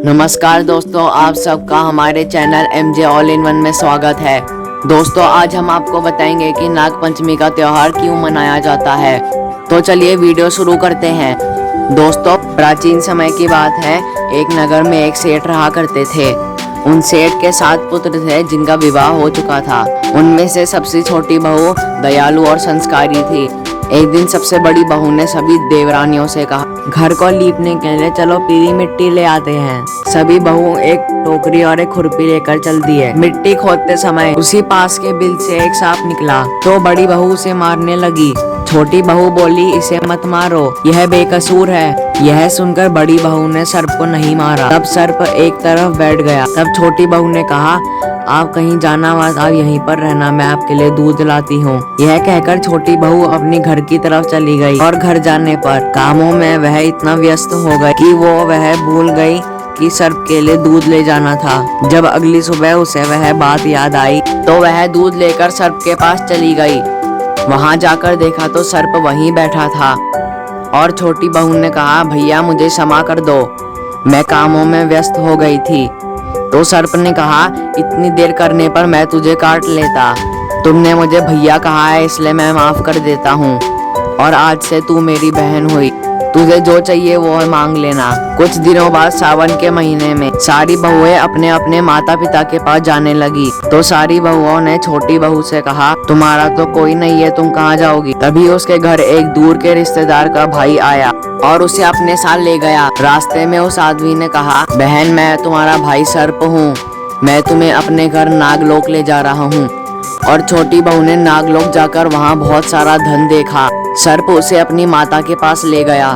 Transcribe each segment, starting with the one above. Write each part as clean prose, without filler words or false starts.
नमस्कार दोस्तों, आप सबका हमारे channel MJ all in one में स्वागत है। दोस्तों, आज हम आपको बताएंगे कि नाग पंचमी का त्योहार क्यों मनाया जाता है। तो चलिए वीडियो शुरू करते हैं। दोस्तों, प्राचीन समय की बात है। एक नगर में एक सेठ रहा करते थे। उन सेठ के 7 पुत्र थे जिनका विवाह हो चुका था। उनमें से सबसे छोटी बहू दयालु और संस्कारी थी। एक दिन सबसे बड़ी बहू ने सभी देवरानियों से कहा, घर को लीपने के लिए चलो पीली मिट्टी ले आते हैं। सभी बहू एक टोकरी और एक खुरपी लेकर चल दिए। मिट्टी खोदते समय उसी पास के बिल से एक सांप निकला तो बड़ी बहू उसे मारने लगी। छोटी बहू बोली, इसे मत मारो, यह बेकसूर है। यह सुनकर बड़ी बहू ने सर्प को नहीं मारा। तब सर्प एक तरफ बैठ गया। तब छोटी बहू ने कहा, आप कहीं जाना मत, आप यहीं पर रहना, मैं आपके लिए दूध लाती हूँ। यह कहकर छोटी बहू अपनी घर की तरफ चली गई और घर जाने पर कामों में वह इतना व्यस्त हो गई कि वह भूल गई कि सर्प के लिए दूध ले जाना था। जब अगली सुबह उसे वह बात याद आई तो वह दूध लेकर सर्प के पास चली गई। वहां जाकर देखा तो सर्प वहीं बैठा था और छोटी बहू ने कहा, भैया मुझे क्षमा कर दो, मैं कामों में व्यस्त हो गई थी। तो सर्प ने कहा, इतनी देर करने पर मैं तुझे काट लेता। तुमने मुझे भैया कहा है इसलिए मैं माफ कर देता हूँ और आज से तू मेरी बहन हुई। तुझे जो चाहिए वो मांग लेना। कुछ दिनों बाद सावन के महीने में सारी बहुएं अपने अपने माता पिता के पास जाने लगी। तो सारी बहुओं ने छोटी बहू से कहा, तुम्हारा तो कोई नहीं है, तुम कहाँ जाओगी। तभी उसके घर एक दूर के रिश्तेदार का भाई आया और उसे अपने साथ ले गया। रास्ते में उस आदमी ने कहा, बहन मैं तुम्हारा भाई सर्प हूँ, मैं तुम्हें अपने घर नागलोक ले जा रहा हूँ। और छोटी बहू ने नागलोक जाकर वहाँ बहुत सारा धन देखा। सर्प उसे अपनी माता के पास ले गया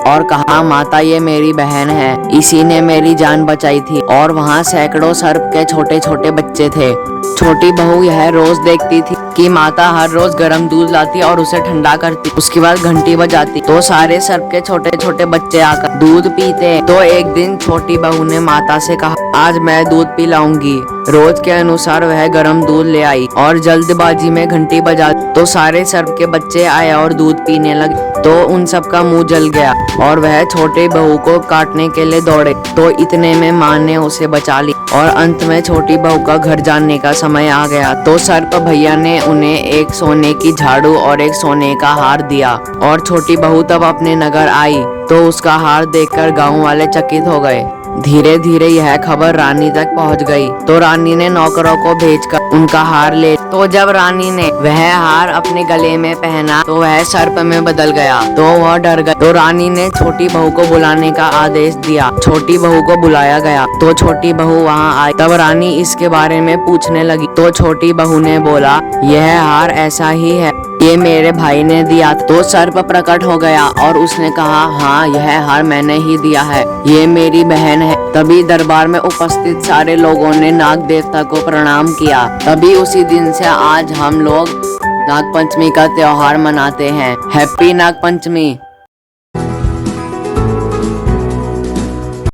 और कहा, माता ये मेरी बहन है, इसी ने मेरी जान बचाई थी। और वहाँ सैकड़ों सर्प के छोटे छोटे बच्चे थे। छोटी बहू यह रोज देखती थी कि माता हर रोज गर्म दूध लाती और उसे ठंडा करती। उसके बाद घंटी बजाती तो सारे सर्प के छोटे छोटे बच्चे आकर दूध पीते। तो एक दिन छोटी बहू ने माता से कहा, आज मैं दूध पिलाऊंगी। रोज के अनुसार वह गर्म दूध ले आई और जल्दबाजी में घंटी बजा तो सारे सर्प के बच्चे आए और दूध पीने लगे। तो उन सब का मुंह जल गया और वह छोटे बहू को काटने के लिए दौड़े। तो इतने में माँ ने उसे बचा ली और अंत में छोटी बहू का घर जाने का समय आ गया। तो सर्प भैया ने उन्हें एक सोने की झाड़ू और एक सोने का हार दिया और छोटी बहू तब अपने नगर आई तो उसका हार देखकर गांव वाले चकित हो गए। धीरे धीरे यह खबर रानी तक पहुंच गई। तो रानी ने नौकरों को भेजकर उनका हार ले। तो जब रानी ने वह हार अपने गले में पहना तो वह सर्प में बदल गया। तो वह डर गई। तो रानी ने छोटी बहू को बुलाने का आदेश दिया। छोटी बहू को बुलाया गया तो छोटी बहू वहां आई। तब रानी इसके बारे में पूछने लगी तो छोटी बहू ने बोला, यह हार ऐसा ही है, ये मेरे भाई ने दिया। तो सर्प प्रकट हो गया और उसने कहा, हाँ यह हार मैंने ही दिया है, ये मेरी बहन है। तभी दरबार में उपस्थित सारे लोगों ने नाग देवता को प्रणाम किया। तभी उसी दिन से आज हम लोग नाग पंचमी का त्योहार मनाते हैं। हैप्पी नाग पंचमी।